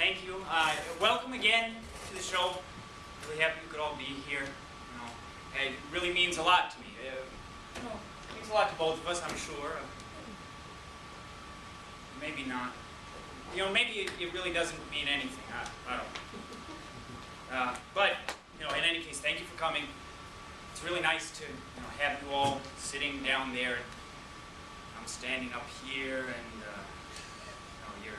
Thank you. Welcome again to the show. Really happy you could all be here. It really means a lot to me. It means a lot to both of us, I'm sure. Maybe not. Maybe it really doesn't mean anything. I don't know. But in any case, thank you for coming. It's really nice to have you all sitting down there. I'm standing up here, and you're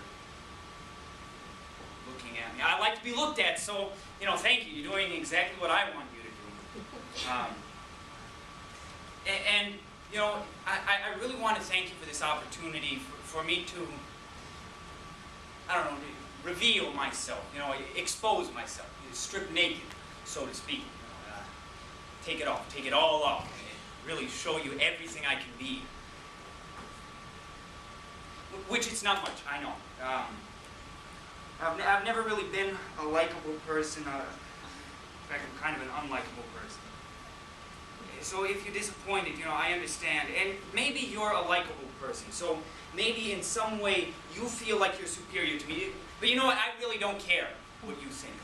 looking at me. I like to be looked at, so thank you. You're doing exactly what I want you to do. I really want to thank you for this opportunity for me to, reveal myself, expose myself, strip naked, so to speak. Take it off, take it all off, and really show you everything I can be. Which it's not much, I know. I've never really been a likable person. In fact, I'm kind of an unlikable person. So if you're disappointed, I understand. And maybe you're a likable person. So maybe in some way you feel like you're superior to me. But you know what? I really don't care what you think.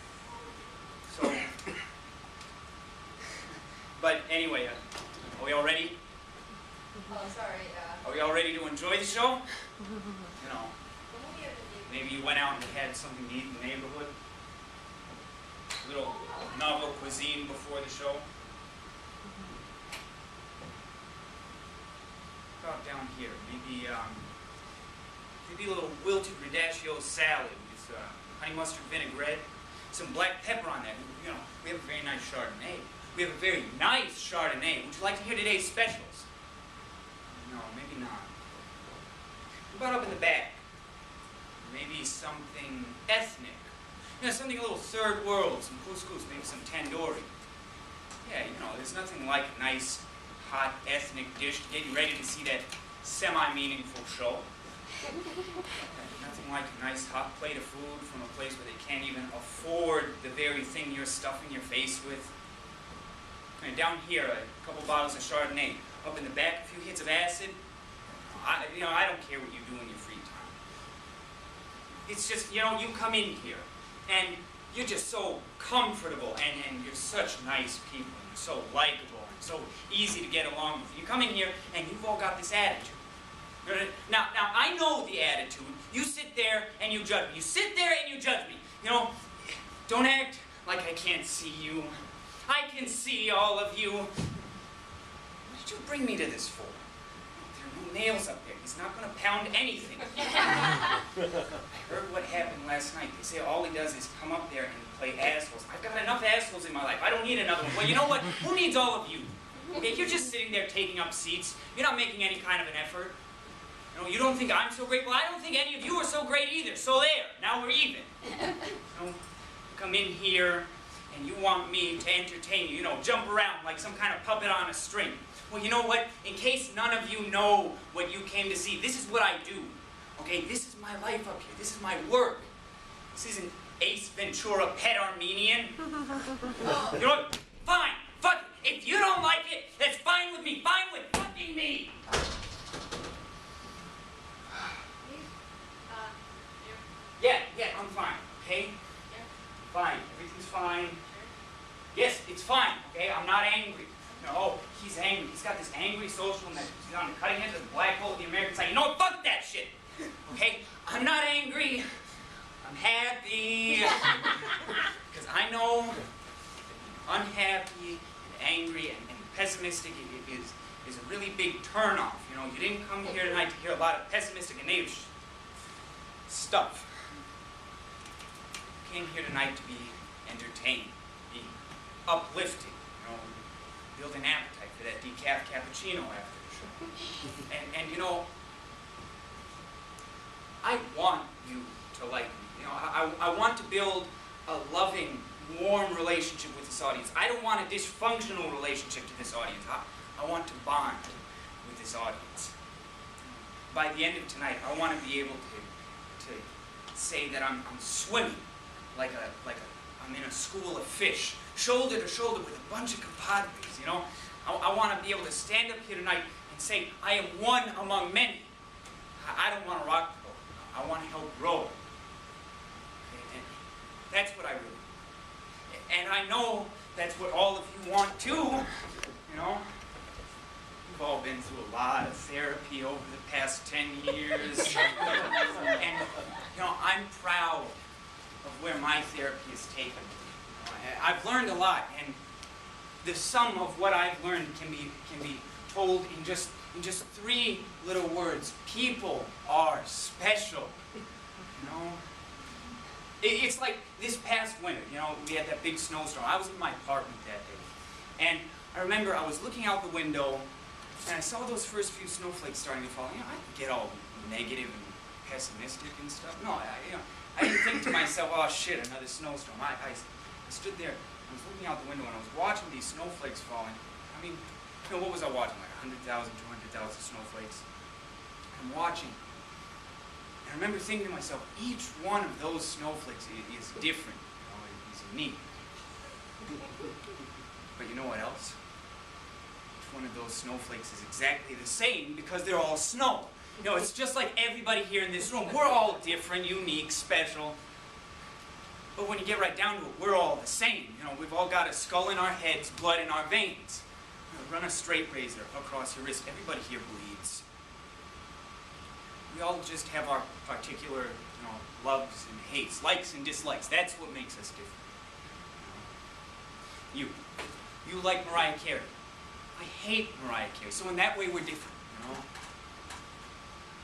So, but anyway, are we all ready? Oh, sorry. Are we all ready to enjoy the show? Maybe you went out and had something to eat in the neighborhood. A little novel cuisine before the show. About down here, maybe a little wilted radicchio salad with honey mustard vinaigrette, some black pepper on that. We have a very nice Chardonnay. We have a very nice Chardonnay. Would you like to hear today's specials? No, maybe not. What about up in the back? Maybe something ethnic. Something a little third world, some couscous, maybe some tandoori. Yeah, there's nothing like a nice, hot, ethnic dish to get you ready to see that semi-meaningful show. Nothing like a nice, hot plate of food from a place where they can't even afford the very thing you're stuffing your face with. And down here, a couple bottles of Chardonnay. Up in the back, a few hits of acid. I don't care what you do in your free time. It's just, you come in here, and you're just so comfortable, and you're such nice people, and you're so likable, and so easy to get along with. You come in here, and you've all got this attitude. Now, I know the attitude. You sit there, and you judge me. You sit there, and you judge me. Don't act like I can't see you. I can see all of you. What did you bring me to this for? There are no nails up there. He's not going to pound anything. I heard what happened last night. They say all he does is come up there and play assholes. I've got enough assholes in my life. I don't need another one. Well, you know what? Who needs all of you? Okay, you're just sitting there taking up seats. You're not making any kind of an effort. You don't think I'm so great? Well, I don't think any of you are so great either. So there. Now we're even. You come in here, and you want me to entertain you, jump around like some kind of puppet on a string. Well, you know what? In case none of you know what you came to see, this is what I do. Okay, this is my life up here. This is my work. This isn't Ace Ventura, Pet Armenian. You know what? Fine. Fuck it. If you don't like it, that's fine with me. Fine with fucking me. Yeah, I'm fine. Okay? Fine. Everything's fine. Yes, it's fine. Okay? I'm not angry. No, he's angry. He's got this angry socialness. He's on the cutting edge of the black hole of the American side. You know what? Fuck that shit. Okay? I'm not angry. I'm happy. Because I know unhappy and angry and pessimistic is a really big turnoff. You didn't come here tonight to hear a lot of pessimistic and negative stuff. You came here tonight to be entertained, be uplifted. Build an appetite for that decaf cappuccino after the show. And I want you to like me. I want to build a loving, warm relationship with this audience. I don't want a dysfunctional relationship to this audience. I want to bond with this audience. By the end of tonight, I want to be able to say that I'm swimming like I'm in a school of fish, shoulder to shoulder with a bunch of compadres, I want to be able to stand up here tonight and say, I am one among many. I don't want to rock the boat. I want to help grow. That's what I really. And I know that's what all of you want too. You know? We've all been through a lot of therapy over the past 10 years. And, you know, I'm proud of where my therapy has taken me. I've learned a lot, and the sum of what I've learned can be told in just 3 little words. People are special. You know? It's like this past winter, you know, we had that big snowstorm. I was in my apartment that day. And I remember I was looking out the window, and I saw those first few snowflakes starting to fall. You know, I didn't get all negative and pessimistic and stuff. No, I didn't think to myself, oh shit, another snowstorm. I stood there, I was looking out the window, and I was watching these snowflakes falling. I mean, you know, what was I watching? Like 100,000, 200,000 snowflakes. I'm watching. And I remember thinking to myself, each one of those snowflakes is different. You know, it's unique. But you know what else? Each one of those snowflakes is exactly the same because they're all snow. You know, it's just like everybody here in this room. We're all different, unique, special. But when you get right down to it, we're all the same. You know, we've all got a skull in our heads, blood in our veins. You know, run a straight razor across your wrist. Everybody here bleeds. We all just have our particular, you know, loves and hates, likes and dislikes. That's what makes us different. You like Mariah Carey. I hate Mariah Carey. So in that way, we're different. You know.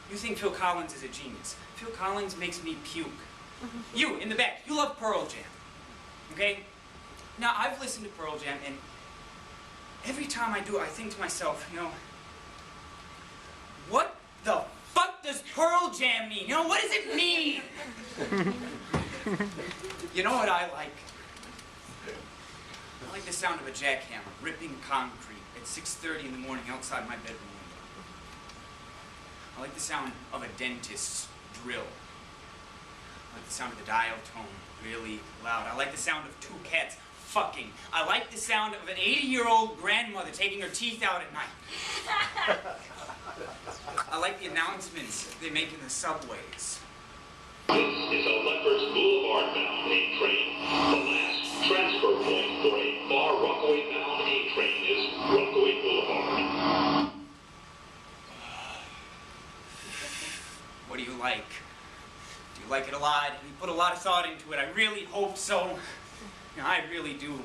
You think Phil Collins is a genius. Phil Collins makes me puke. You in the back, you love Pearl Jam. Okay? Now I've listened to Pearl Jam, and every time I do, I think to myself, you know, what the fuck does Pearl Jam mean? You know, what does it mean? You know what I like? I like the sound of a jackhammer ripping concrete at 6:30 in the morning outside my bedroom window. I like the sound of a dentist's drill. I like the sound of the dial tone really loud. I like the sound of 2 cats fucking. I like the sound of an 80-year-old grandmother taking her teeth out at night. I like the announcements they make in the subways. This is a Leopards Boulevard-bound A train. The last transfer point for a Far Rockaway-bound A train is Rockaway Boulevard. What do you like? Do you like it a lot? You put a lot of thought into it. I really hope so. You know, I really do.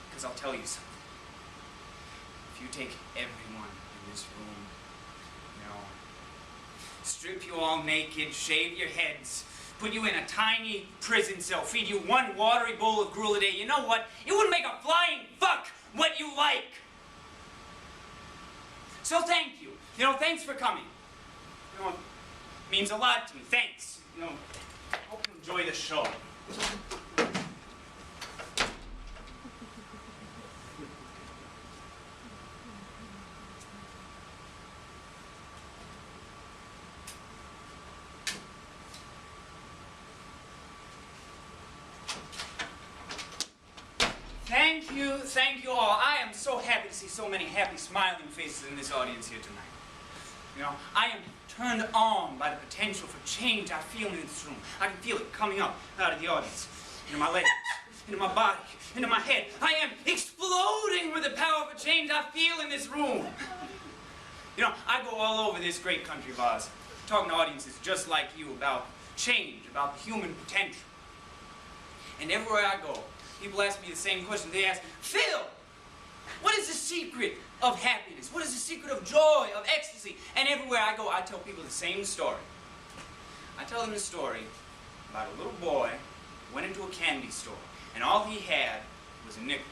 Because I'll tell you something. If you take everyone in this room, you know, strip you all naked, shave your heads, put you in a tiny prison cell, feed you 1 watery bowl of gruel a day, you know what? It wouldn't make a flying fuck what you like. So thank you. You know, thanks for coming. You know, it means a lot to me. Thanks. You know, I hope you enjoy the show. Thank you all. I am so happy to see so many happy, smiling faces in this audience here tonight. You know, I am turned on by the potential for change I feel in this room. I can feel it coming up out of the audience, into my legs, into my body, into my head. I am exploding with the power for change I feel in this room. You know, I go all over this great country of ours, talking to audiences just like you about change, about the human potential. And everywhere I go, people ask me the same question. They ask, Phil, what is the secret of happiness? What is the secret of joy, of ecstasy? And everywhere I go, I tell people the same story. I tell them the story about a little boy who went into a candy store, and all he had was a nickel.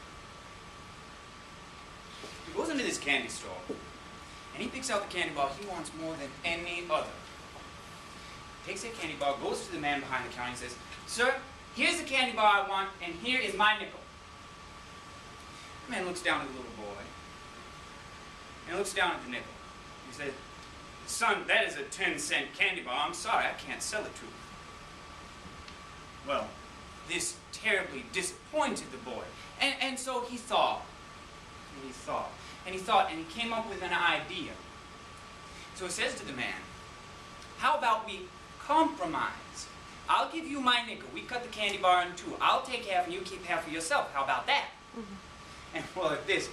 He goes into this candy store, and he picks out the candy bar he wants more than any other. Takes that candy bar, goes to the man behind the counter, and says, Sir, here's the candy bar I want, and here is my nickel. The man looks down at the little boy, and looks down at the nickel. He says, Son, that is a 10-cent candy bar. I'm sorry, I can't sell it to you. Well, this terribly disappointed the boy. And so he thought, and he came up with an idea. So he says to the man, how about we compromise? I'll give you my nickel. We cut the candy bar in two. I'll take half and you keep half for yourself. How about that? And well, at this,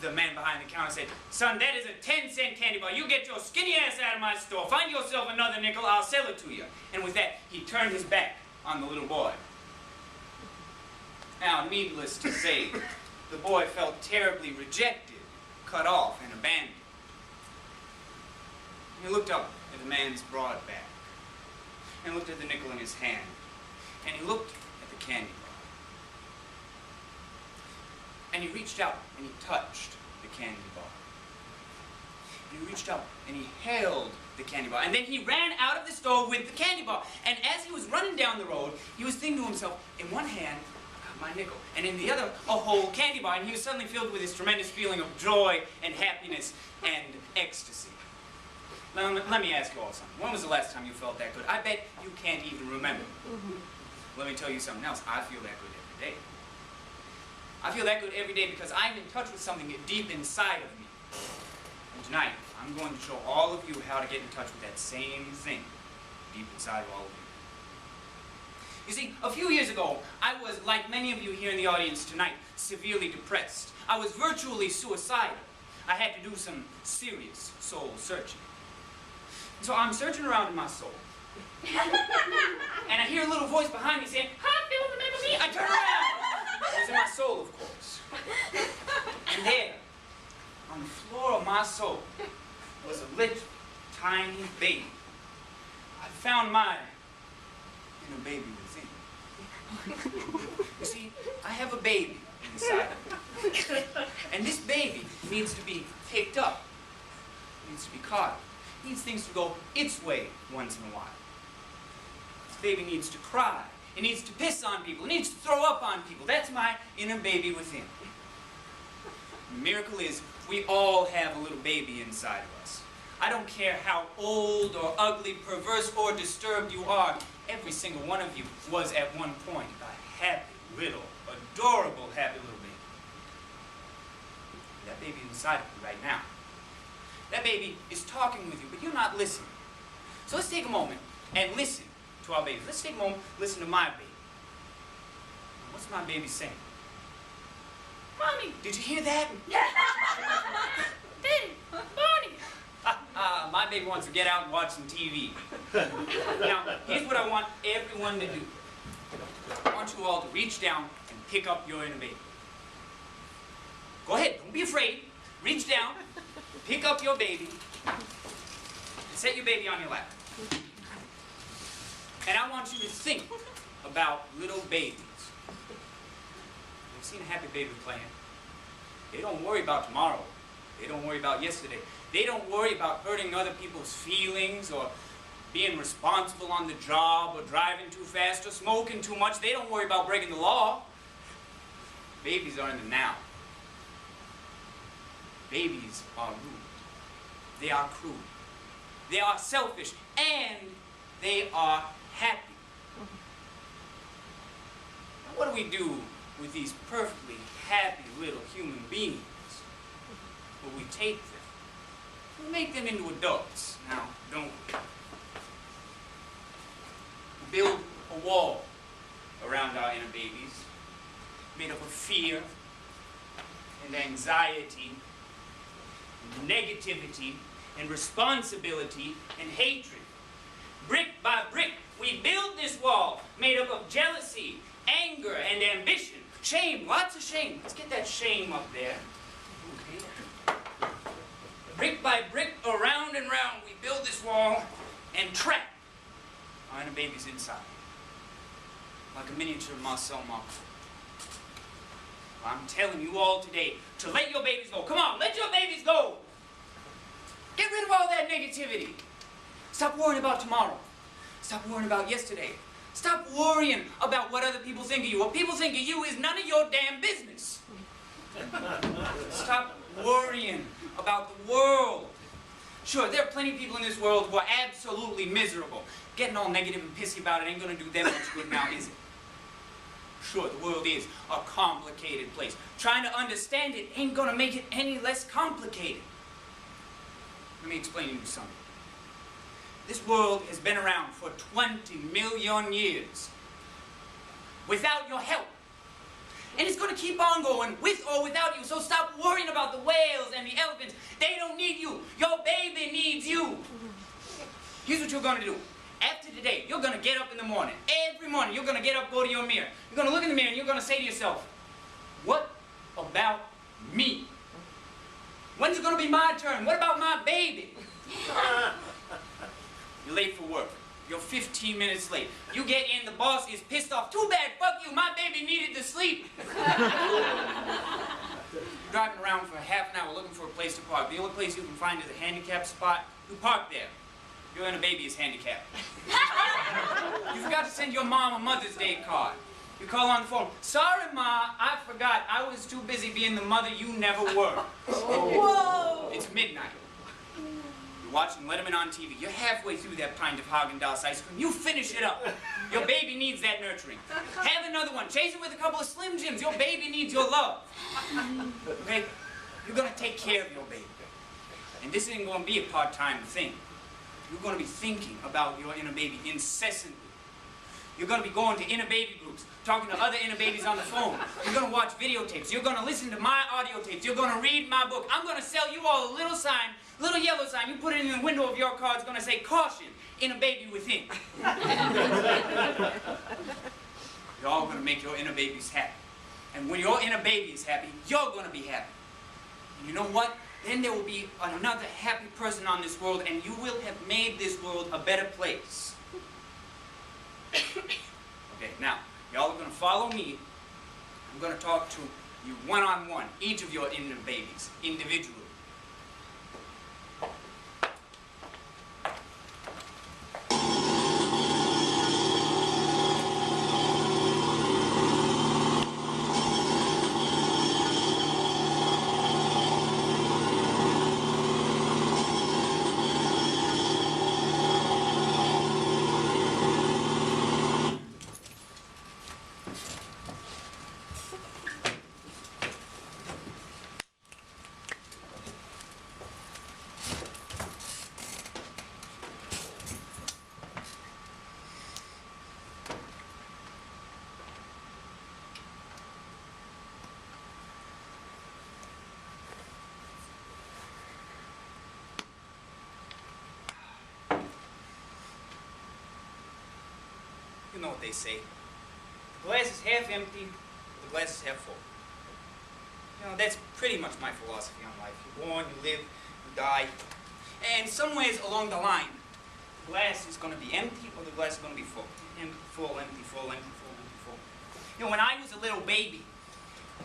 the man behind the counter said, son, that is a 10-cent candy bar. You get your skinny ass out of my store. Find yourself another nickel. I'll sell it to you. And with that, he turned his back on the little boy. Now, needless to say, the boy felt terribly rejected, cut off, and abandoned. He looked up at the man's broad back, and looked at the nickel in his hand, and he looked at the candy bar. And he reached out and he touched the candy bar. And he reached out and he held the candy bar. And then he ran out of the store with the candy bar. And as he was running down the road, he was thinking to himself, in one hand, I got my nickel, and in the other, a whole candy bar. And he was suddenly filled with this tremendous feeling of joy and happiness and ecstasy. Now, let me ask you all something. When was the last time you felt that good? I bet you can't even remember. Let me tell you something else. I feel that good every day. I feel that good every day because I'm in touch with something deep inside of me. And tonight, I'm going to show all of you how to get in touch with that same thing deep inside of all of you. You see, a few years ago, I was, like many of you here in the audience tonight, severely depressed. I was virtually suicidal. I had to do some serious soul searching. So I'm searching around in my soul. And I hear a little voice behind me saying, hi, Phil, remember me? I turn around. It was in my soul, of course. And there, on the floor of my soul, was a little, tiny baby. I found my inner baby within. You see, I have a baby inside of me. And this baby needs to be picked up. It needs to be caught. It needs things to go its way once in a while. This baby needs to cry. It needs to piss on people. It needs to throw up on people. That's my inner baby within. The miracle is we all have a little baby inside of us. I don't care how old or ugly, perverse or disturbed you are. Every single one of you was at one point a happy little, adorable, happy little baby. That baby is inside of you right now. That baby is talking with you, but you're not listening. So let's take a moment and listen to our baby. Let's take a moment, listen to my baby. What's my baby saying? Mommy, did you hear that? Daddy, Barney. My baby wants to get out and watch some TV. Now, here's what I want everyone to do. I want you all to reach down and pick up your inner baby. Go ahead, don't be afraid. Reach down, pick up your baby, and set your baby on your lap. And I want you to think about little babies. You've seen a happy baby playing. They don't worry about tomorrow. They don't worry about yesterday. They don't worry about hurting other people's feelings or being responsible on the job or driving too fast or smoking too much. They don't worry about breaking the law. Babies are in the now. Babies are rude. They are cruel. They are selfish. And they are happy. Now, what do we do with these perfectly happy little human beings? Well, we take them. We make them into adults. Now, don't we? We build a wall around our inner babies, made up of fear and anxiety, and negativity and responsibility and hatred. Brick by brick, we build this wall made up of jealousy, anger, and ambition. Shame, lots of shame. Let's get that shame up there. Okay. Brick by brick, around and round, we build this wall and trap our inner babies inside. Like a miniature Marcel Marceau. I'm telling you all today to let your babies go. Come on, let your babies go. Get rid of all that negativity. Stop worrying about tomorrow. Stop worrying about yesterday. Stop worrying about what other people think of you. What people think of you is none of your damn business. Stop worrying about the world. Sure, there are plenty of people in this world who are absolutely miserable. Getting all negative and pissy about it ain't gonna do that much good now, is it? Sure, the world is a complicated place. Trying to understand it ain't gonna make it any less complicated. Let me explain to you something. This world has been around for 20 million years without your help. And it's going to keep on going with or without you. So stop worrying about the whales and the elephants. They don't need you. Your baby needs you. Here's what you're going to do. After today, you're going to get up in the morning. Every morning, you're going to get up, go to your mirror. You're going to look in the mirror and you're going to say to yourself, what about me? When's it going to be my turn? What about my baby? You're late for work. You're 15 minutes late. You get in, the boss is pissed off. Too bad, fuck you, my baby needed to sleep. Driving around for half an hour looking for a place to park. The only place you can find is a handicapped spot. You park there. Your inner baby is handicapped. You forgot to send your mom a Mother's Day card. You call on the phone. Sorry, Ma, I forgot. I was too busy being the mother you never were. Whoa! It's midnight. You're watching Letterman on TV. You're halfway through that pint of Haagen-Dazs ice cream. You finish it up. Your baby needs that nurturing. Have another one. Chase it with a couple of Slim Jims. Your baby needs your love. Okay? You're going to take care of your baby. And this isn't going to be a part-time thing. You're going to be thinking about your inner baby incessantly. You're going to be going to inner baby groups, talking to other inner babies on the phone. You're going to watch videotapes. You're going to listen to my audio tapes. You're going to read my book. I'm going to sell you all a little sign, little yellow sign. You put it in the window of your car. It's going to say, caution, inner baby within. You're all going to make your inner babies happy. And when your inner baby is happy, you're going to be happy. And you know what? Then there will be another happy person on this world, and you will have made this world a better place. Okay, now, y'all are going to follow me. I'm going to talk to you one-on-one, each of your inner babies, individually. You know what they say. The glass is half empty, the glass is half full. You know, that's pretty much my philosophy on life. You're born, you live, you die. And somewhere along the line, the glass is going to be empty or the glass is going to be full. Empty, full, empty, full, empty, full, empty, full. You know, when I was a little baby,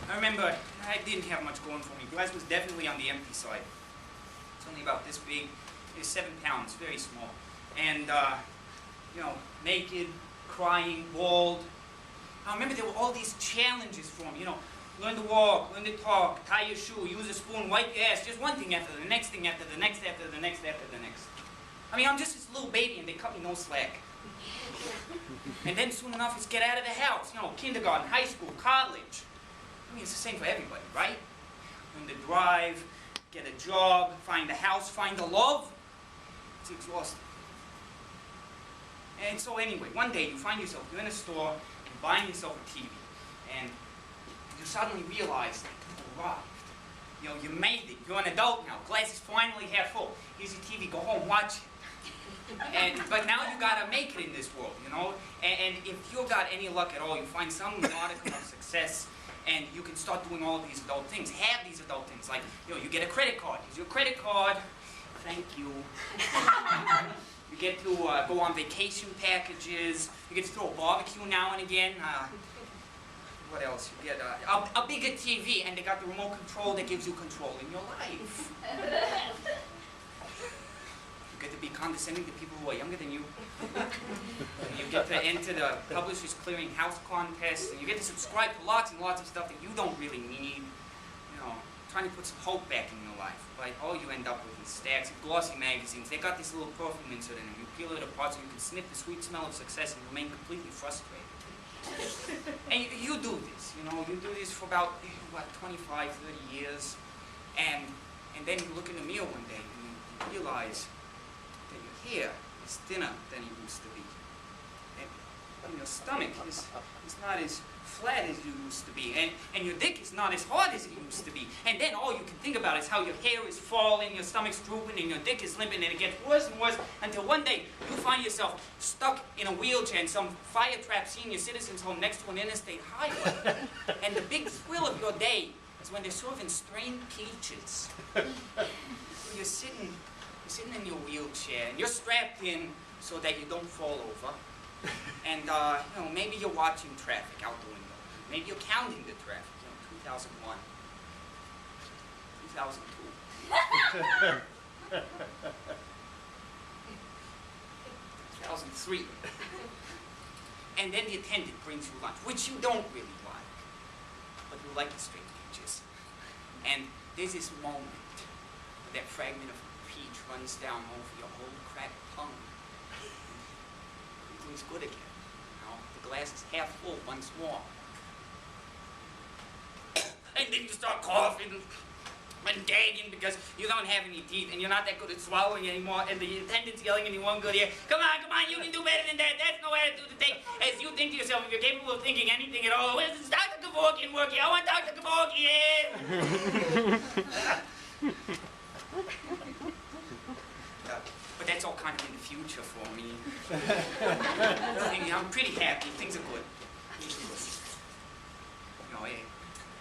I remember I didn't have much going for me. The glass was definitely on the empty side. It's only about this big. It's 7 pounds, very small. And, you know, naked, crying, bald. I remember there were all these challenges for me, you know, learn to walk, learn to talk, tie your shoe, use a spoon, wipe your ass, just one thing after the next thing after the next after the next after the next. I mean, I'm just this little baby and they cut me no slack. And then soon enough it's get out of the house, you know, kindergarten, high school, college. I mean, it's the same for everybody, right? Learn to drive, get a job, find a house, find a love. It's exhausting. And so anyway, one day you find yourself, you're in a store, you're buying yourself a TV, and you suddenly realize that you arrived. You know, you made it, you're an adult now, glass is finally half full. Here's your TV, go home, watch it. But now you gotta make it in this world, you know? And if you got any luck at all, you find some modicum of success, and you can start doing all of these adult things, have these adult things, like, you know, you get a credit card. Here's your credit card, thank you. You get to go on vacation packages. You get to throw a barbecue now and again. What else? You get a bigger TV, and they got the remote control that gives you control in your life. You get to be condescending to people who are younger than you. You get to enter the Publishers Clearing House contest, and you get to subscribe to lots and lots of stuff that you don't really need. You know, trying to put some hope back in your life. But all you end up with is stacks of glossy magazines. They got this little perfume insert in them. You peel it apart so you can sniff the sweet smell of success and remain completely frustrated. And you do this, you know, you do this for about, what, 25, 30 years. And then you look in the mirror one day and you realize that you're here. is thinner than it used to be. And your stomach is not as flat as you used to be. And your dick is not as hard as it used to be. And then all you can think about is how your hair is falling, your stomach's drooping, and your dick is limping, and it gets worse and worse until one day you find yourself stuck in a wheelchair in some fire-trapped senior citizens home next to an interstate highway. And the big thrill of your day is when they're serving strained peaches. You're sitting in your wheelchair, and you're strapped in so that you don't fall over. And, maybe you're watching traffic out the window. Maybe you're counting the traffic, 2001, 2002, 2003. And then the attendant brings you lunch, which you don't really like, but you like the straight peaches. And there's this moment where that fragment of peach runs down over your whole cracked tongue. Everything's good again. The glass is half full once more. And then you start coughing and gagging because you don't have any teeth and you're not that good at swallowing anymore, and the attendant's yelling in your one good ear, come on, you can do better than that. That's no attitude to take. As you think to yourself, if you're capable of thinking anything at all, where's Dr. Kevorkian working? I want Dr. Kevorkian! But that's all kind of in the future for me. I'm pretty happy. Things are good.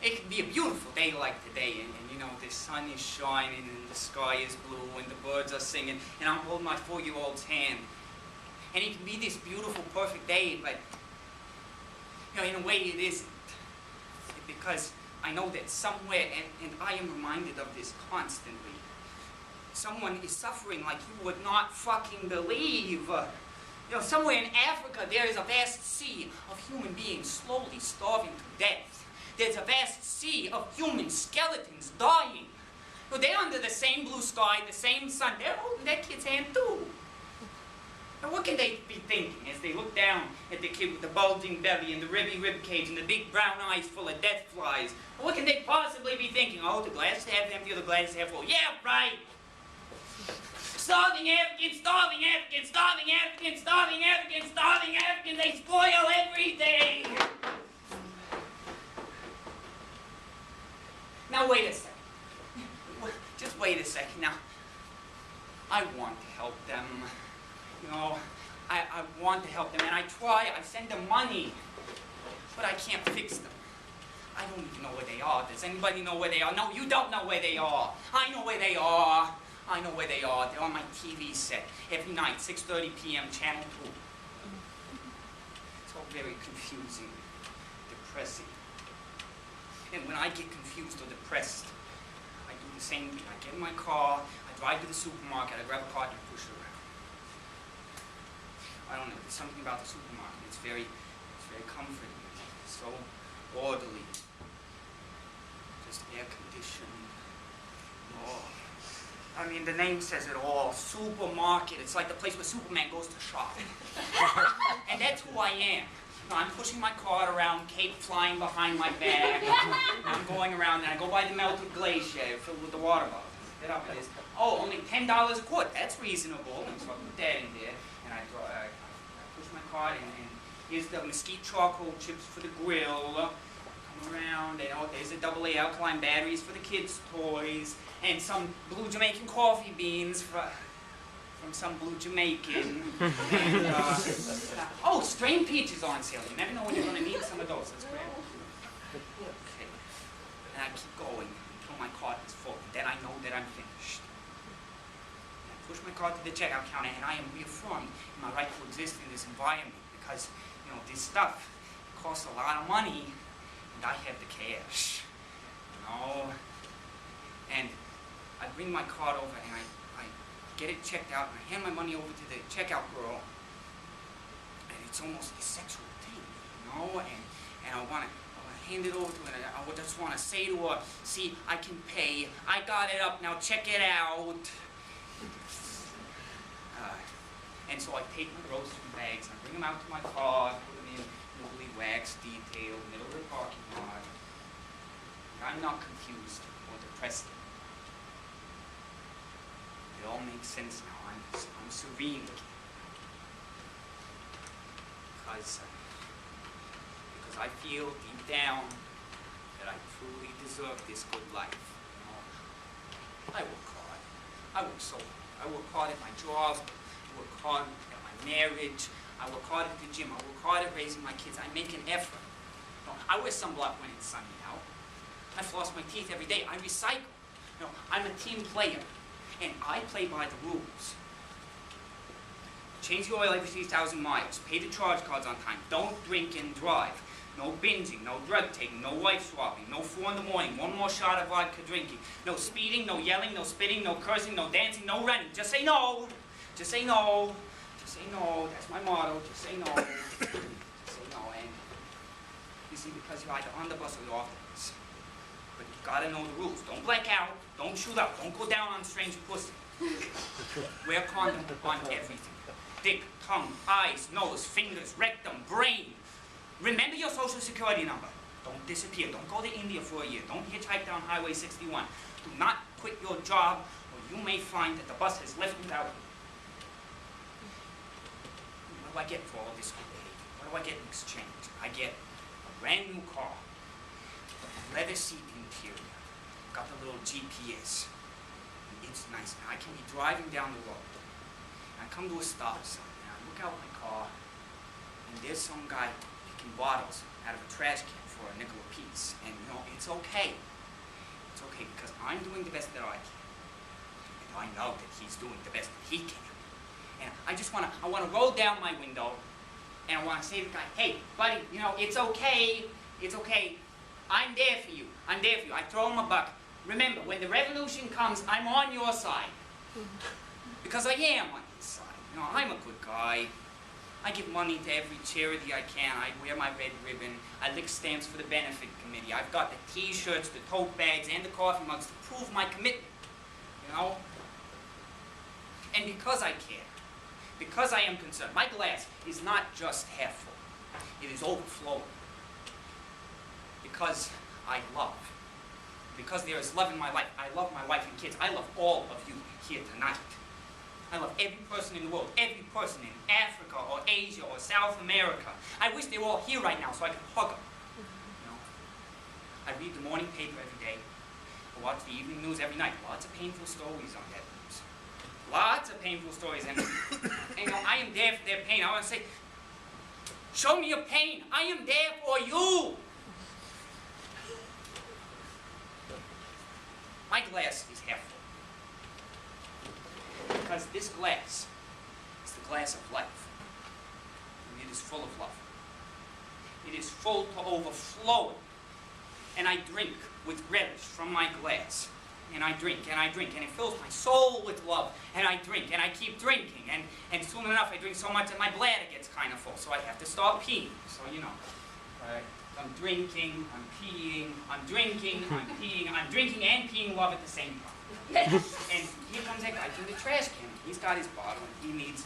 It can be a beautiful day like today, and the sun is shining, and the sky is blue, and the birds are singing, and I'm holding my 4-year-old's hand. And it can be this beautiful, perfect day, but, in a way it isn't. Because I know that somewhere, and I am reminded of this constantly, someone is suffering like you would not fucking believe. Somewhere in Africa, there is a vast sea of human beings slowly starving to death. There's a vast sea of human skeletons dying. They're under the same blue sky, the same sun. They're holding that kid's hand too. Now what can they be thinking as they look down at the kid with the bulging belly and the ribby rib cage and the big brown eyes full of death flies? What can they possibly be thinking? Oh, the glass is half empty or the glass is half full. Yeah, right. Starving Africans, starving Africans, starving Africans, starving Africans, starving Africans. They spoil everything. Now wait a second. Just wait a second. Now, I want to help them. I want to help them, and I try. I send them money, but I can't fix them. I don't even know where they are. Does anybody know where they are? No, you don't know where they are. I know where they are. I know where they are. They're on my TV set every night, 6:30 p.m., Channel 2. It's all very confusing, depressing. And when I get confused or depressed, I do the same thing. I get in my car, I drive to the supermarket, I grab a cart and push it around. I don't know, there's something about the supermarket. It's very comforting. It's so orderly. Just air-conditioned. Oh. I mean, the name says it all. Supermarket. It's like the place where Superman goes to shop. And that's who I am. I'm pushing my cart around, cape flying behind my back. I'm going around, and I go by the melted glacier filled with the water bottles. Get up it is. Oh, only $10 a quart. That's reasonable. And so I put that in there, and I push my cart, and here's the mesquite charcoal chips for the grill. Come around, and there's the AA alkaline batteries for the kids' toys, and some blue Jamaican coffee beans from some blue Jamaican. And, oh, strained peaches on sale. You never know when you're going to need some of those. Let's grab them. Okay. And I keep going until my cart is full. Then I know that I'm finished. And I push my cart to the checkout counter, and I am reaffirmed in my right to exist in this environment because, this stuff costs a lot of money, and I have the cash. And I bring my cart over, and I get it checked out, and I hand my money over to the checkout girl, and it's almost a sexual thing, and I want to hand it over to her, and I just want to say to her, see, I can pay, I got it up, now check it out. And so I take my grocery bags, and I bring them out to my car, put them in newly waxed, detailed, middle of the parking lot. And I'm not confused or depressed. It all makes sense now. I'm serene again. because I feel deep down that I truly deserve this good life. You know, I work hard. I work so hard. I work hard at my job. I work hard at my marriage. I work hard at the gym. I work hard at raising my kids. I make an effort. You know, I wear sunblock when it's sunny out. I floss my teeth every day. I recycle. You know, I'm a team player, and I play by the rules. Change the oil every 3,000 miles. Pay the charge cards on time. Don't drink and drive. No binging, no drug taking, no wife swapping, no 4 in the morning, one more shot of vodka drinking. No speeding, no yelling, no spitting, no cursing, no dancing, no running. Just say no. Just say no. Just say no. That's my motto. Just say no. Just say no. And you see, because you're either on the bus or you're off the bus. But you gotta know the rules. Don't black out. Don't shoot up. Don't go down on strange pussy. Wear condom on everything. Dick, tongue, eyes, nose, fingers, rectum, brain. Remember your social security number. Don't disappear. Don't go to India for a year. Don't hitchhike down Highway 61. Do not quit your job, or you may find that the bus has left without you. What do I get for all this good behavior? What do I get in exchange? I get a brand new car, leather seat interior, got the little GPS. It's nice. Now I can be driving down the road. I come to a stop sign, and I look out my car, and there's some guy picking bottles out of a trash can for a nickel apiece. And you know, it's okay. It's okay, because I'm doing the best that I can. And I know that he's doing the best that he can. And I wanna roll down my window, and I wanna say to the guy, hey, buddy, you know, it's okay. It's okay. I'm there for you. I'm there for you. I throw him a buck. Remember, when the revolution comes, I'm on your side. Because I am on his side. You know, I'm a good guy. I give money to every charity I can. I wear my red ribbon. I lick stamps for the benefit committee. I've got the t-shirts, the tote bags, and the coffee mugs to prove my commitment. You know? And because I care, because I am concerned, my glass is not just half full. It is overflowing. Because I love. Because there is love in my life. I love my wife and kids. I love all of you here tonight. I love every person in the world, every person in Africa or Asia or South America. I wish they were all here right now so I could hug them. You know? I read the morning paper every day. I watch the evening news every night. Lots of painful stories on that news. Lots of painful stories. And you know, I am there for their pain. I want to say, show me your pain. I am there for you. My glass is half full. Because this glass is the glass of life. And it is full of love. It is full to overflowing. And I drink with relish from my glass. And I drink, and I drink, and it fills my soul with love. And I drink, and I keep drinking. And soon enough, I drink so much that my bladder gets kind of full. So I have to start peeing. So, you know, I'm drinking, I'm peeing, I'm drinking, I'm peeing, I'm drinking and peeing love at the same time. And here comes that guy to the trash can. He's got his bottle, and he needs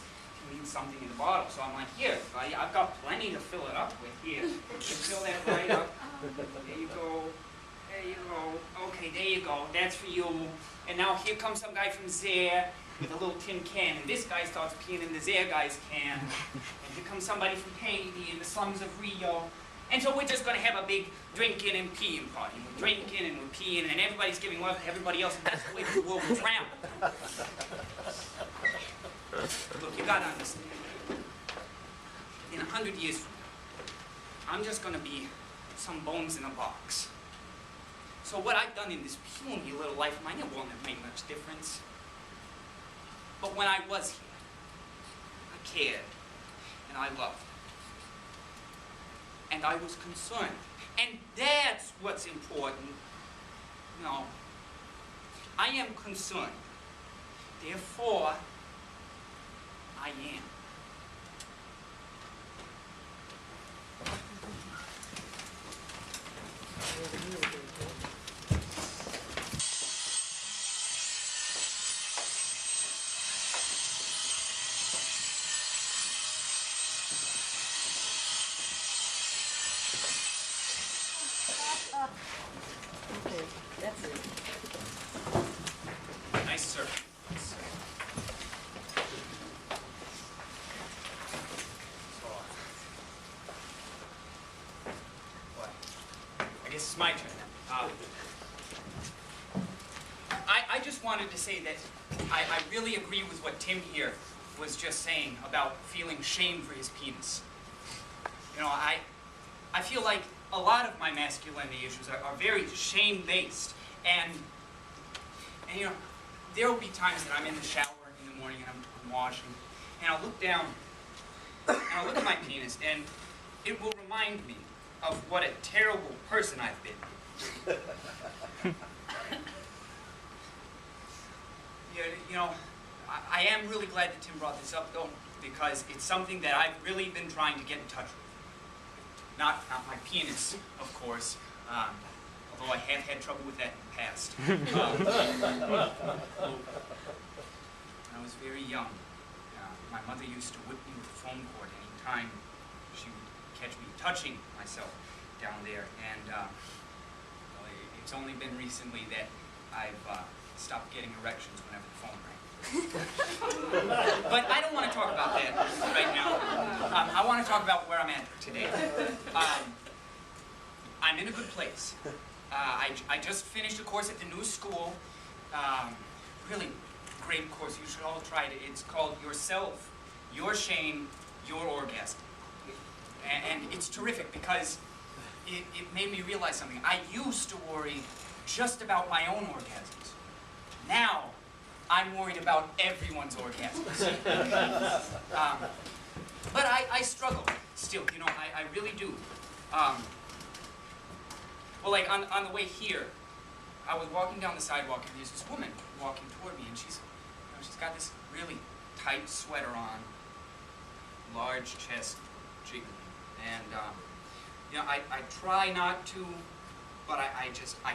something in the bottle. So I'm like, here, buddy, I've got plenty to fill it up with. Here, you can fill that right up. There you go. There you go. Okay, there you go. That's for you. And now here comes some guy from Zaire with a little tin can, and this guy starts peeing in the Zaire guy's can. And here comes somebody from Haiti in the slums of Rio. And so we're just going to have a big drinking and peeing party. We're drinking and we're peeing, and everybody's giving love to everybody else, and that's the way the world was round. Look, you got to understand. In 100 years from now, I'm just going to be some bones in a box. So what I've done in this puny little life of mine, it won't have made much difference. But when I was here, I cared, and I loved. And I was concerned. And that's what's important. No. I am concerned. Therefore, I am. Okay, that's it. Nice, sir. So, it's my turn. I just wanted to say that I really agree with what Tim here was just saying about feeling shame for his penis. You know, I feel like a lot of my masculinity issues are very shame-based. And you know, there will be times that I'm in the shower in the morning and I'm washing, and I'll look down, and I'll look at my penis, and it will remind me of what a terrible person I've been. You know, I am really glad that Tim brought this up, though, because it's something that I've really been trying to get in touch with. Not my penis, of course, although I have had trouble with that in the past. When I was very young, my mother used to whip me with a foam cord any time she would catch me touching myself down there. And it's only been recently that I've stopped getting erections whenever the phone rang. But I don't want to talk about that right now. I want to talk about where I'm at today. I'm in a good place. I just finished a course at the new school. Really great course. You should all try it. It's called Yourself, Your Shame, Your Orgasm. And it's terrific because it made me realize something. I used to worry just about my own orgasms. Now, I'm worried about everyone's orgasms. But I struggle still, you know, I really do. Well, like on the way here, I was walking down the sidewalk and there's this woman walking toward me, and she's got this really tight sweater on, large chest jiggling, and you know, I try not to, but I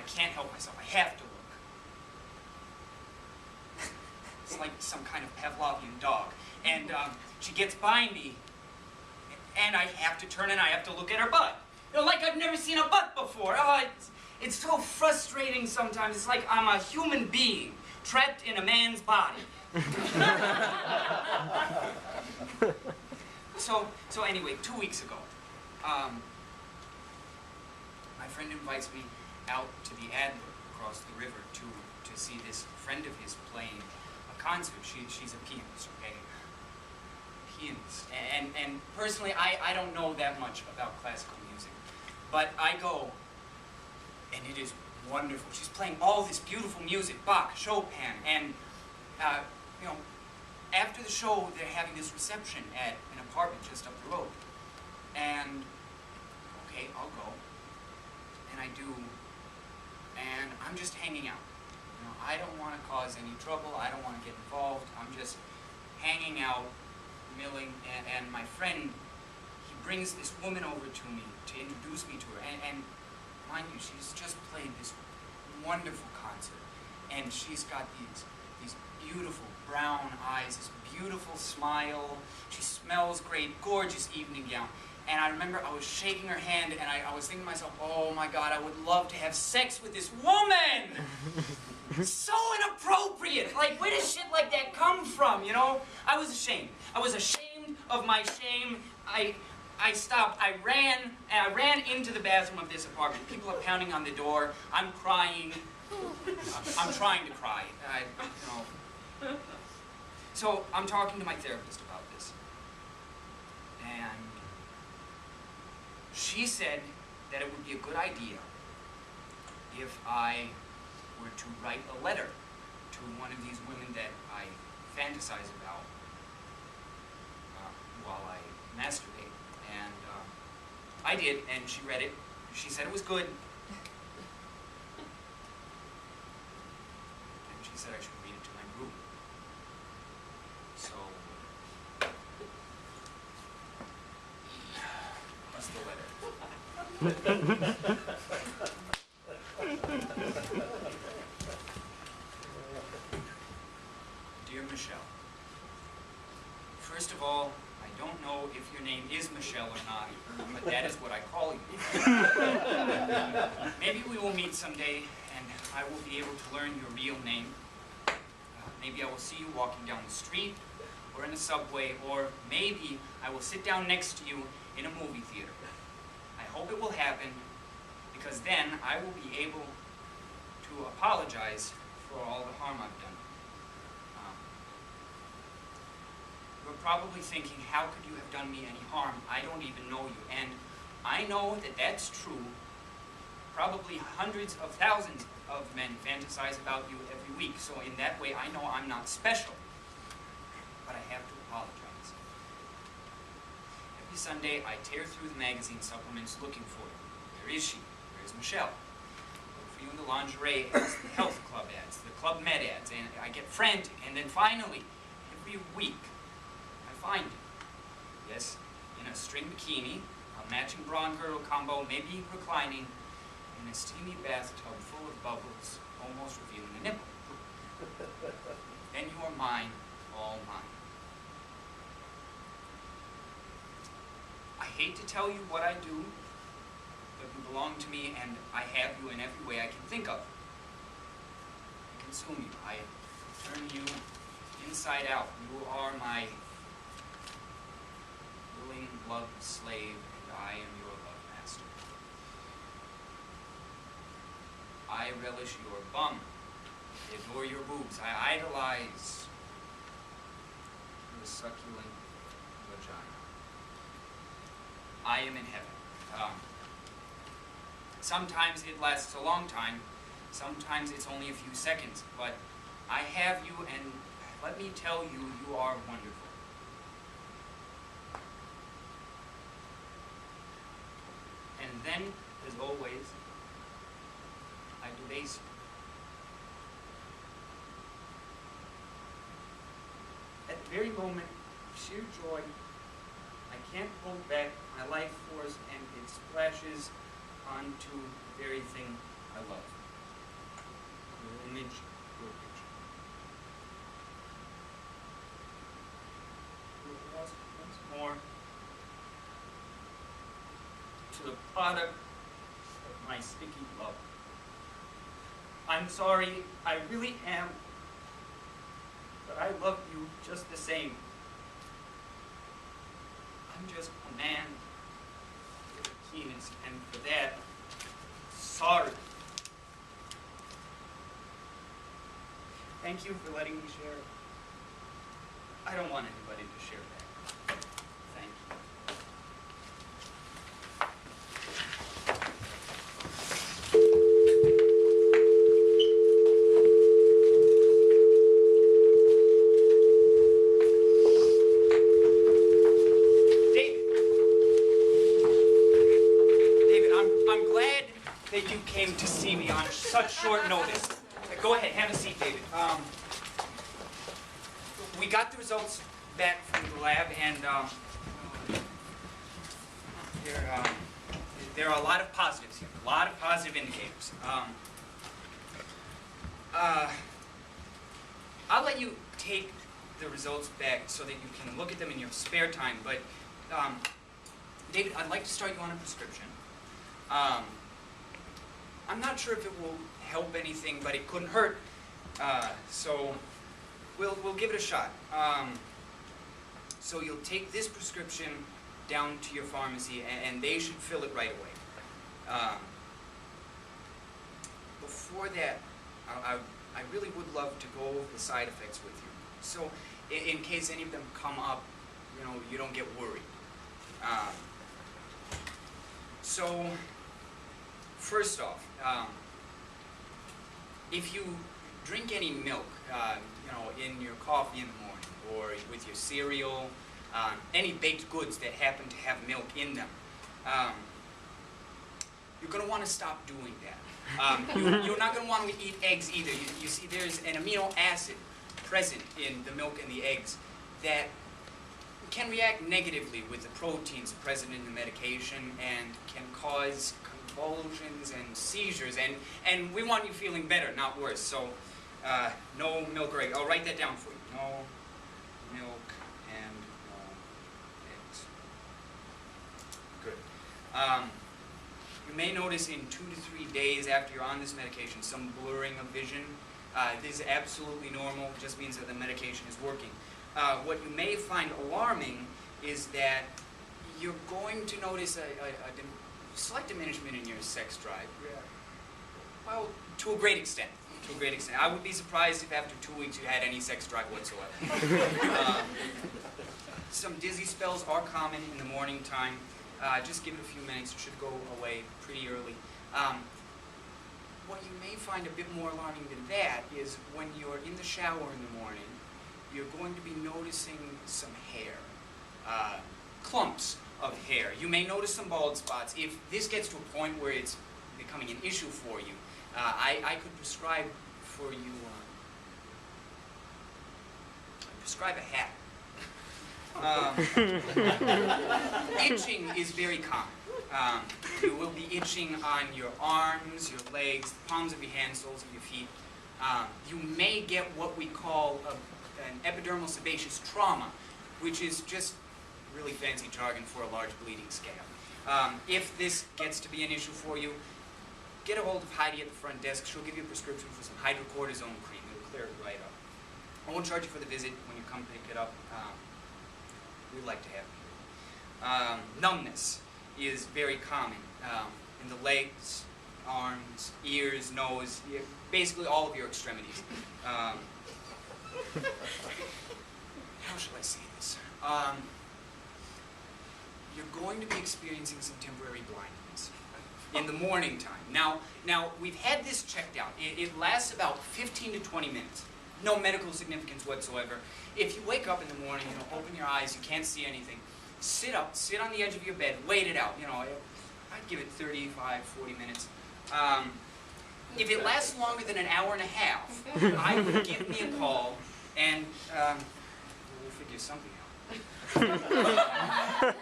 can't help myself. I have to look. It's like some kind of Pavlovian dog. And she gets by me, and I have to turn and I have to look at her butt. You know, like I've never seen a butt before. Oh, it's so frustrating sometimes. It's like I'm a human being trapped in a man's body. So anyway, 2 weeks ago, my friend invites me out to the Adler across the river to see this friend of his playing a concert. She's a pianist, okay? Pianist. And personally, I don't know that much about classical music, but I go, and it is wonderful. She's playing all this beautiful music, Bach, Chopin, and you know, after the show, they're having this reception at an apartment just up the road. And, okay, I'll go. And I do. And I'm just hanging out. You know, I don't want to cause any trouble. I don't want to get involved. I'm just hanging out, milling. And my friend, he brings this woman over to me to introduce me to her. And mind you, she's just played this wonderful concert. And she's got these beautiful brown eyes, this beautiful smile. She smells great, gorgeous evening gown. And I remember I was shaking her hand, and I was thinking to myself, oh my God, I would love to have sex with this woman! So inappropriate! Like, where does shit like that come from, you know? I was ashamed. I was ashamed of my shame. I stopped. I ran into the bathroom of this apartment. People are pounding on the door. I'm crying. I'm trying to cry. You know. So I'm talking to my therapist about this. And she said that it would be a good idea if I were to write a letter to one of these women that I fantasize about while I masturbate. And I did, and she read it. She said it was good. And she said I should read it to my group. So, that's the letter. Dear Michelle, first of all, I don't know if your name is Michelle or not, but that is what I call you. Maybe we will meet someday, and I will be able to learn your real name. Maybe I will see you walking down the street, or in a subway, or maybe I will sit down next to you in a movie theater. I hope it will happen, because then I will be able to apologize for all the harm I've done. You're probably thinking, how could you have done me any harm? I don't even know you. And I know that that's true. Probably hundreds of thousands of men fantasize about you every week. So in that way, I know I'm not special. But I have to apologize. Every Sunday, I tear through the magazine supplements looking for you. Where is she? Where is Michelle? Look for you in the lingerie ads, the health club ads, the Club Med ads, and I get frantic. And then finally, every week, I find you. Yes, in a string bikini, a matching bra and girdle combo, maybe reclining, in a steamy bathtub full of bubbles, almost revealing a nipple. Then you are mine, all mine. I hate to tell you what I do, but you belong to me, and I have you in every way I can think of. I consume you. I turn you inside out. You are my willing, loved slave, and I am your love master. I relish your bum. I adore your boobs. I idolize your succulent vagina. I am in heaven. Sometimes it lasts a long time. Sometimes it's only a few seconds. But I have you, and let me tell you, you are wonderful. And then, as always, I debase you. At the very moment of sheer joy, I can't hold back my life force, and it splashes onto the very thing I love. Your image, your picture. Once more, to the product of my sticky love. I'm sorry, I really am, but I love you just the same. I'm just a man with a penis, and for that, sorry. Thank you for letting me share. I don't want anybody to share that. Thank you. You came to see me on such short notice. Go ahead, have a seat, David. We got the results back from the lab, and there are a lot of positives here, a lot of positive indicators. I'll let you take the results back so that you can look at them in your spare time, but David, I'd like to start you on a prescription. I'm not sure if it will help anything, but it couldn't hurt. So we'll give it a shot. So you'll take this prescription down to your pharmacy, and they should fill it right away. Before that, I really would love to go over the side effects with you. So in case any of them come up, you don't get worried. So first off, if you drink any milk, in your coffee in the morning, or with your cereal, any baked goods that happen to have milk in them, you're going to want to stop doing that. You're not going to want to eat eggs either. You see, there's an amino acid present in the milk and the eggs that can react negatively with the proteins present in the medication and can cause convulsions and seizures, and we want you feeling better, not worse. So no milk or egg. I'll write that down for you. No milk and no eggs. Good. You may notice in 2 to 3 days after you're on this medication some blurring of vision. This is absolutely normal. It just means that the medication is working. What you may find alarming is that you're going to notice slight diminishment in your sex drive. Well, to a great extent. To a great extent. I would be surprised if after 2 weeks you had any sex drive whatsoever. Some dizzy spells are common in the morning time. Just give it a few minutes. It should go away pretty early. What you may find a bit more alarming than that is when you're in the shower in the morning, you're going to be noticing some hair. Clumps of hair. You may notice some bald spots. If this gets to a point where it's becoming an issue for you, I could prescribe for you, prescribe a hat. Itching is very common. You will be itching on your arms, your legs, the palms of your hands, soles of your feet. You may get what we call an epidermal sebaceous trauma, which is just really fancy jargon for a large bleeding scab. If this gets to be an issue for you, get a hold of Heidi at the front desk. She'll give you a prescription for some hydrocortisone cream. It'll clear it right up. I won't charge you for the visit when you come pick it up. We'd like to have you. Numbness is very common in the legs, arms, ears, nose, basically all of your extremities. How shall I say this? You're going to be experiencing some temporary blindness in the morning time. Now we've had this checked out. It lasts about 15 to 20 minutes. No medical significance whatsoever. If you wake up in the morning, open your eyes, you can't see anything, sit up, sit on the edge of your bed, wait it out. I'd give it 35, 40 minutes. If it lasts longer than an hour and a half, I would give me a call and we'll figure something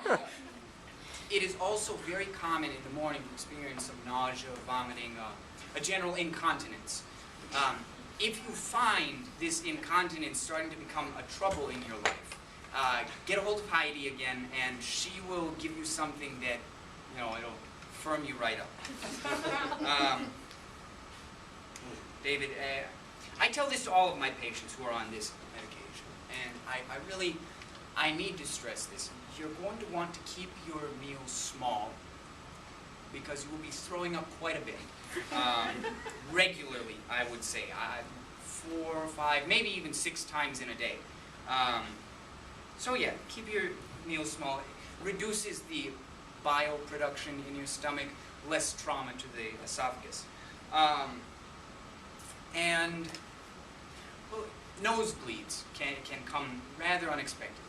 out. It is also very common in the morning to experience some nausea, vomiting, a general incontinence. If you find this incontinence starting to become a trouble in your life, get a hold of Heidi again, and she will give you something that, it'll firm you right up. David, I tell this to all of my patients who are on this medication, and I need to stress this. You're going to want to keep your meals small because you will be throwing up quite a bit. Regularly, I would say. 4 or 5, maybe even 6 times in a day. So yeah, keep your meals small. It reduces the bile production in your stomach, less trauma to the esophagus. And well, nosebleeds can come rather unexpectedly.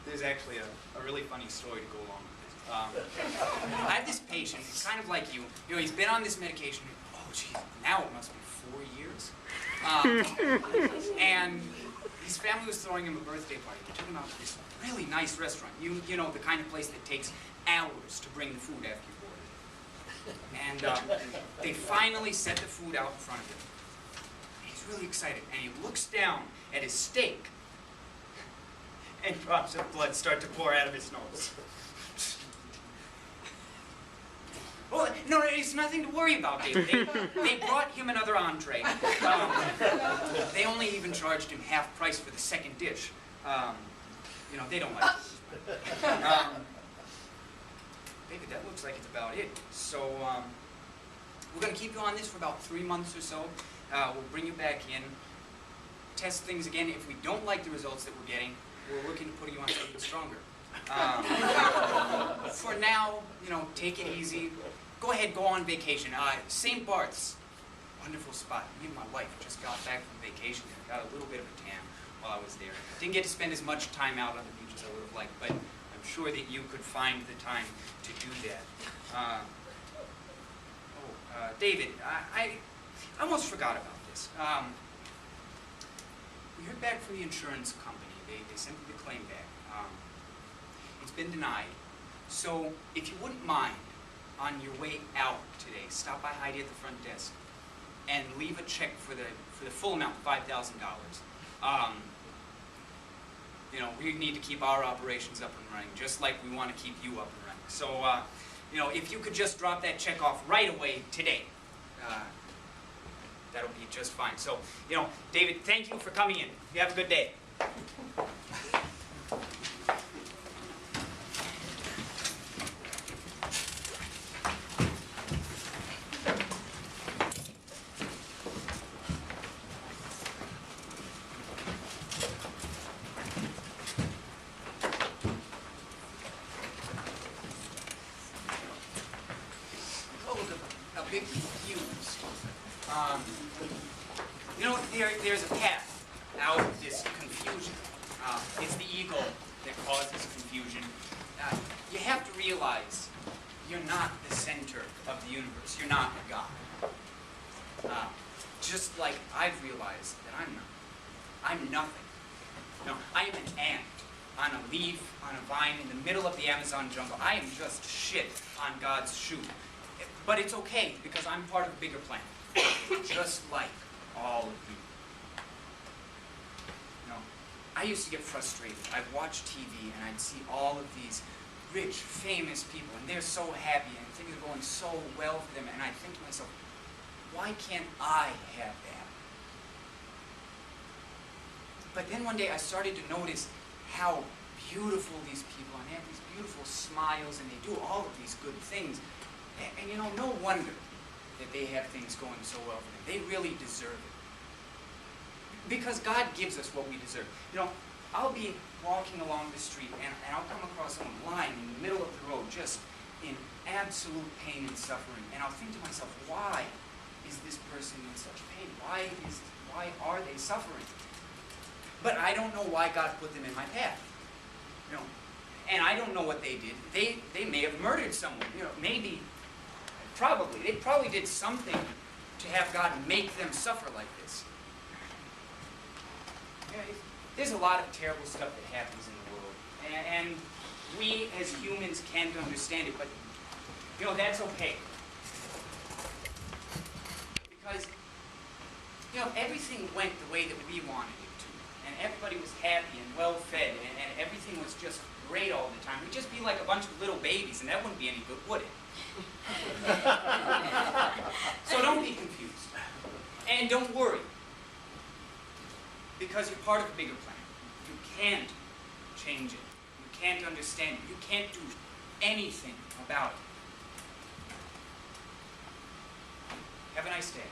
There's actually a really funny story to go along with this. I have this patient, he's kind of like you. He's been on this medication. Oh, geez, now it must be 4 years. And his family was throwing him a birthday party. They took him out to this really nice restaurant. You know, the kind of place that takes hours to bring the food after you order it. And they finally set the food out in front of him. He's really excited, and he looks down at his steak, and drops of blood start to pour out of his nose. Well, no, it's nothing to worry about, David. They brought him another entree. They only even charged him half price for the second dish. They don't like it. David, that looks like it's about it. So, we're going to keep you on this for about 3 months or so. We'll bring you back in, test things again. If we don't like the results that we're getting, we're looking to put you on something stronger. For now, take it easy. Go ahead, go on vacation. St. Bart's, wonderful spot. Me and my wife just got back from vacation. Got a little bit of a tan while I was there. Didn't get to spend as much time out on the beach as I would have liked, but I'm sure that you could find the time to do that. David, I almost forgot about this. We heard back from the insurance company. They sent the claim back. It's been denied. So if you wouldn't mind, on your way out today, stop by Heidi at the front desk and leave a check for the full amount, $5,000. We need to keep our operations up and running, just like we want to keep you up and running. So, if you could just drop that check off right away today, that'll be just fine. So, David, thank you for coming in. You have a good day. You know, there's a path out of this confusion. It's the ego that causes confusion. You have to realize you're not the center of the universe. You're not God. Just like I've realized that I'm not. I'm nothing. No, I am an ant on a leaf, on a vine, in the middle of the Amazon jungle. I am just shit on God's shoe. But it's okay, because I'm part of a bigger plan. Just like all of you. You know, I used to get frustrated. I'd watch TV and I'd see all of these rich, famous people, and they're so happy and things are going so well for them, and I think to myself, why can't I have that? But then one day I started to notice how beautiful these people are, and they have these beautiful smiles, and they do all of these good things. And you know, no wonder that they have things going so well for them. They really deserve it. Because God gives us what we deserve. You know, I'll be walking along the street, and I'll come across someone lying in the middle of the road, just in absolute pain and suffering. And I'll think to myself, why is this person in such pain? Why are they suffering? But I don't know why God put them in my path. You know, and I don't know what they did. They may have murdered someone. You know, maybe, probably. They probably did something to have God make them suffer like this. You know, there's a lot of terrible stuff that happens in the world. And we as humans can't understand it, but you know, that's okay. Because you know, everything went the way that we wanted it to. And everybody was happy and well-fed, and everything was just great all the time. We'd just be like a bunch of little babies, and that wouldn't be any good, would it? So don't be confused. And don't worry. Because you're part of a bigger plan. You can't change it. You can't understand it. You can't do anything about it. Have a nice day.